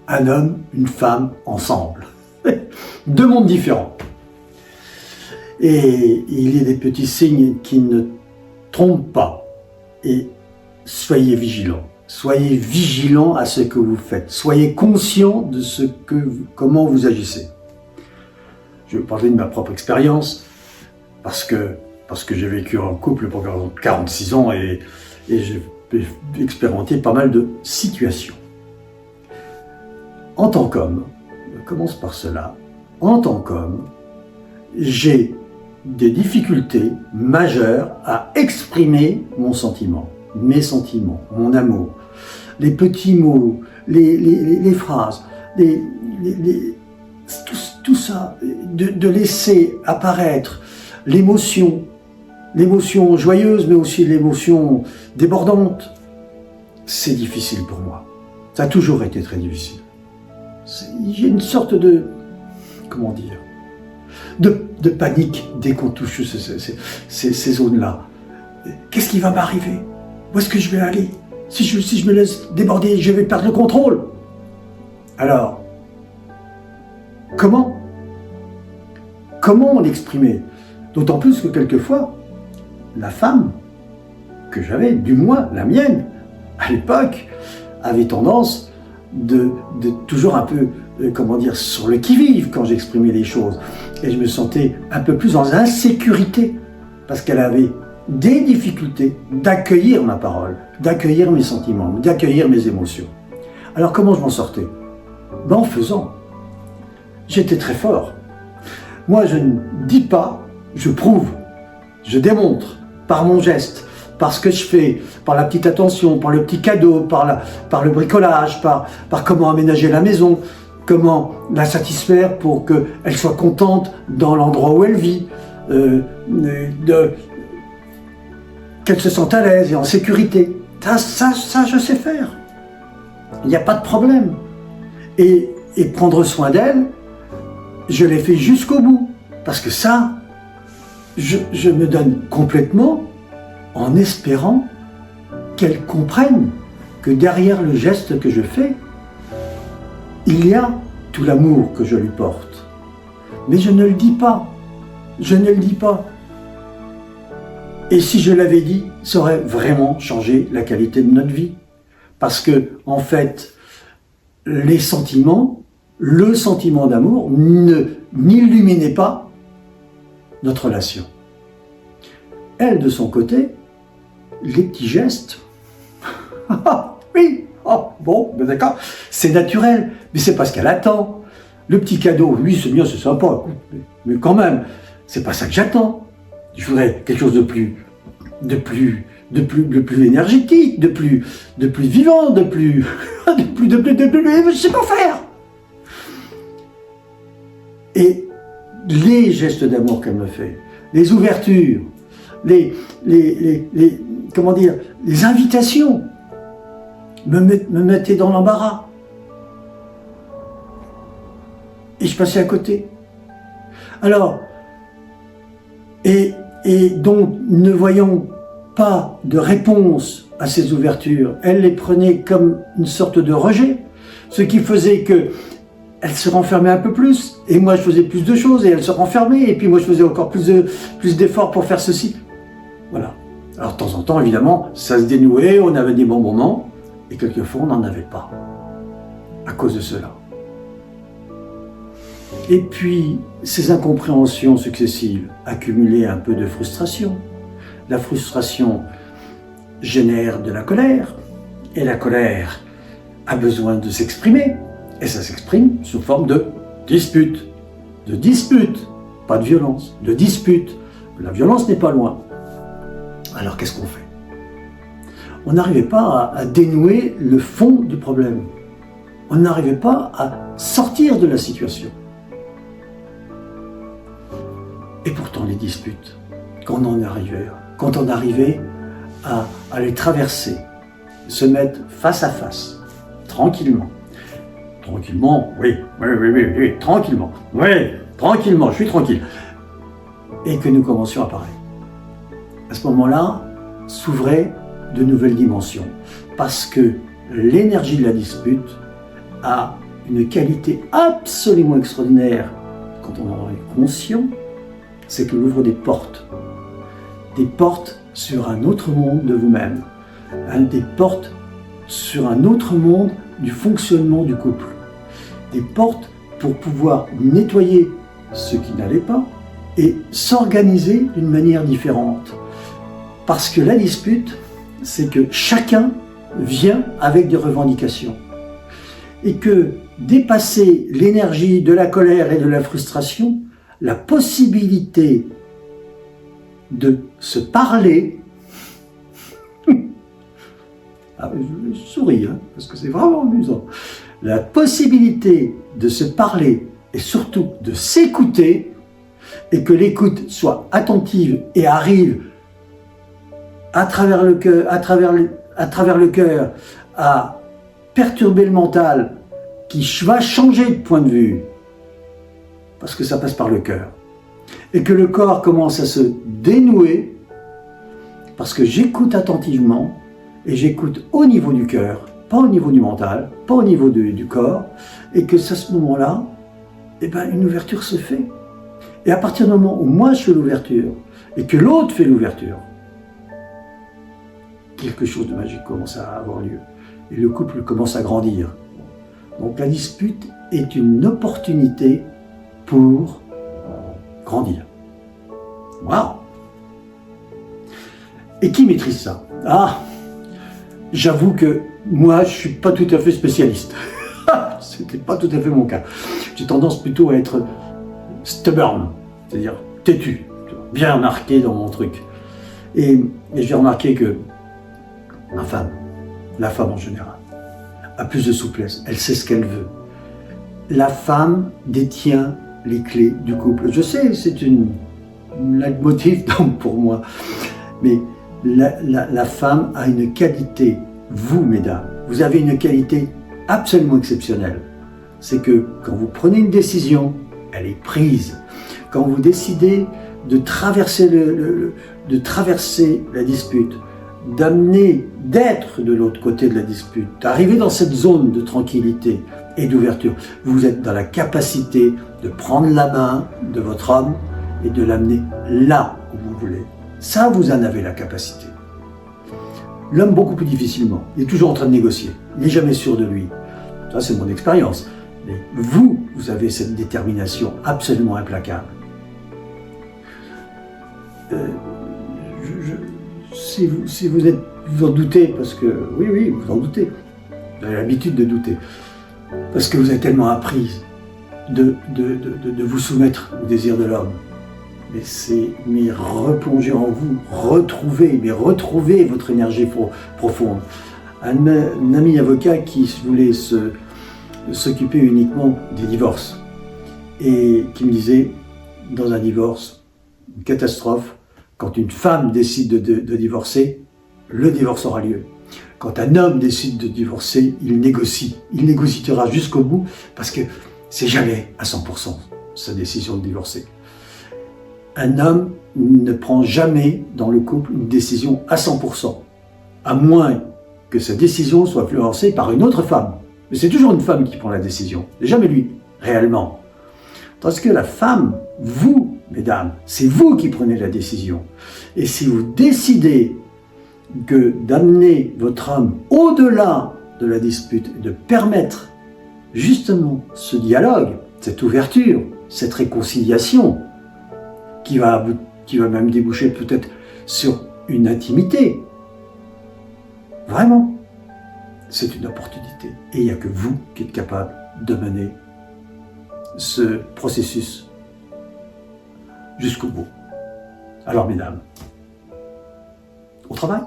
un homme, une femme ensemble. Deux mondes différents. Et il y a des petits signes qui ne trompent pas. Et soyez vigilants. Soyez vigilants à ce que vous faites. Soyez conscients de comment vous agissez. Je vais parler de ma propre expérience parce que j'ai vécu en couple pendant 46 ans et j'ai expérimenté pas mal de situations. En tant qu'homme, je commence par cela, en tant qu'homme, j'ai des difficultés majeures à exprimer mon sentiment, mes sentiments, mon amour, les petits mots, les phrases, tout ça, de laisser apparaître l'émotion joyeuse, mais aussi l'émotion débordante. C'est difficile pour moi. Ça a toujours été très difficile. J'ai une sorte de, comment dire, de panique dès qu'on touche ces zones-là. Qu'est-ce qui va m'arriver? Où est-ce que je vais aller? Si je me laisse déborder, je vais perdre le contrôle. Alors, comment l'exprimer? D'autant plus que quelquefois, la femme que j'avais, du moins la mienne, à l'époque, avait tendance de toujours un peu, sur le qui-vive quand j'exprimais les choses. Et je me sentais un peu plus en insécurité, parce qu'elle avait des difficultés d'accueillir ma parole, d'accueillir mes sentiments, d'accueillir mes émotions. Alors comment je m'en sortais? En faisant. J'étais très fort. Moi, je ne dis pas, je prouve, je démontre, par mon geste, par ce que je fais, par la petite attention, par le petit cadeau, par le bricolage, par comment aménager la maison, comment la satisfaire pour qu'elle soit contente dans l'endroit où elle vit, qu'elle se sente à l'aise et en sécurité. Ça, je sais faire. Il n'y a pas de problème. Et prendre soin d'elle, je l'ai fait jusqu'au bout. Parce que ça, je me donne complètement en espérant qu'elle comprenne que derrière le geste que je fais, il y a tout l'amour que je lui porte. Mais je ne le dis pas. Je ne le dis pas. Et si je l'avais dit, ça aurait vraiment changé la qualité de notre vie. Parce que, en fait, les sentiments, le sentiment d'amour n'illuminait pas notre relation. Elle, de son côté, les petits gestes, oui, bon, ben d'accord, c'est naturel, mais c'est parce qu'elle attend. Le petit cadeau, oui, c'est bien, c'est sympa, mais quand même, c'est pas ça que j'attends. Je voudrais quelque chose de plus énergétique, de plus vivant, je sais pas faire. Et les gestes d'amour qu'elle me fait, les ouvertures, les invitations me mettaient dans l'embarras. Et je passais à côté. Alors, et donc, ne voyant pas de réponse à ces ouvertures, elle les prenait comme une sorte de rejet, ce qui faisait que elle se renfermait un peu plus, et moi je faisais plus de choses, et elle se renfermait, et puis moi je faisais encore plus d'efforts pour faire ceci. Voilà. Alors de temps en temps, évidemment, ça se dénouait, on avait des bons moments, et quelquefois on n'en avait pas, à cause de cela. Et puis, ces incompréhensions successives accumulaient un peu de frustration. La frustration génère de la colère, et la colère a besoin de s'exprimer, et ça s'exprime sous forme de dispute. De dispute, pas de violence, de dispute. La violence n'est pas loin. Alors qu'est-ce qu'on fait? On n'arrivait pas à dénouer le fond du problème. On n'arrivait pas à sortir de la situation. Et pourtant les disputes, quand on arrivait à les traverser, se mettre face à face, tranquillement, oui, tranquillement, je suis tranquille, et que nous commencions à parler. À ce moment-là, s'ouvraient de nouvelles dimensions, parce que l'énergie de la dispute a une qualité absolument extraordinaire quand on en est conscient, c'est qu'il ouvre des portes sur un autre monde de vous-même, des portes sur un autre monde du fonctionnement du couple, des portes pour pouvoir nettoyer ce qui n'allait pas et s'organiser d'une manière différente. Parce que la dispute, c'est que chacun vient avec des revendications. Et que dépasser l'énergie de la colère et de la frustration, la possibilité de se parler, je souris, parce que c'est vraiment amusant, la possibilité de se parler et surtout de s'écouter, et que l'écoute soit attentive et arrive à travers le cœur, à perturber le mental, qui va changer de point de vue, parce que ça passe par le cœur, et que le corps commence à se dénouer, parce que j'écoute attentivement, et j'écoute au niveau du cœur, pas au niveau du mental, pas au niveau du corps, et que à ce moment-là, une ouverture se fait. Et à partir du moment où moi je fais l'ouverture, et que l'autre fait l'ouverture, quelque chose de magique commence à avoir lieu. Et le couple commence à grandir. Donc la dispute est une opportunité pour grandir. Waouh! Et qui maîtrise ça? Ah! J'avoue que moi, je ne suis pas tout à fait spécialiste. C'était pas tout à fait mon cas. J'ai tendance plutôt à être stubborn, c'est-à-dire têtu, bien marqué dans mon truc. Et j'ai remarqué que la femme en général, a plus de souplesse, elle sait ce qu'elle veut. La femme détient les clés du couple. Je sais, c'est une leitmotiv pour moi, mais la femme a une qualité, vous mesdames, vous avez une qualité absolument exceptionnelle. C'est que quand vous prenez une décision, elle est prise. Quand vous décidez de traverser la dispute, d'être de l'autre côté de la dispute, d'arriver dans cette zone de tranquillité et d'ouverture, vous êtes dans la capacité de prendre la main de votre homme et de l'amener là où vous voulez. Ça, vous en avez la capacité. L'homme, beaucoup plus difficilement. Il est toujours en train de négocier. Il n'est jamais sûr de lui. Ça, c'est mon expérience. Mais vous avez cette détermination absolument implacable. Si vous en doutez, parce que, oui, vous en doutez. Vous avez l'habitude de douter. Parce que vous avez tellement appris de vous soumettre au désir de l'homme. Mais replonger en vous, retrouver votre énergie profonde. Un ami avocat qui voulait s'occuper uniquement des divorces et qui me disait, dans un divorce, une catastrophe, quand une femme décide de divorcer, le divorce aura lieu. Quand un homme décide de divorcer, il négociera jusqu'au bout, parce que c'est jamais à 100% sa décision de divorcer. Un homme ne prend jamais dans le couple une décision à 100%, à moins que sa décision soit influencée par une autre femme. Mais c'est toujours une femme qui prend la décision, et jamais lui, réellement. Tandis que la femme, vous, mesdames, c'est vous qui prenez la décision. Et si vous décidez d'amener votre homme au-delà de la dispute, et de permettre justement ce dialogue, cette ouverture, cette réconciliation, qui va même déboucher peut-être sur une intimité. Vraiment, c'est une opportunité. Et il n'y a que vous qui êtes capable de mener ce processus jusqu'au bout. Alors, mesdames, au travail.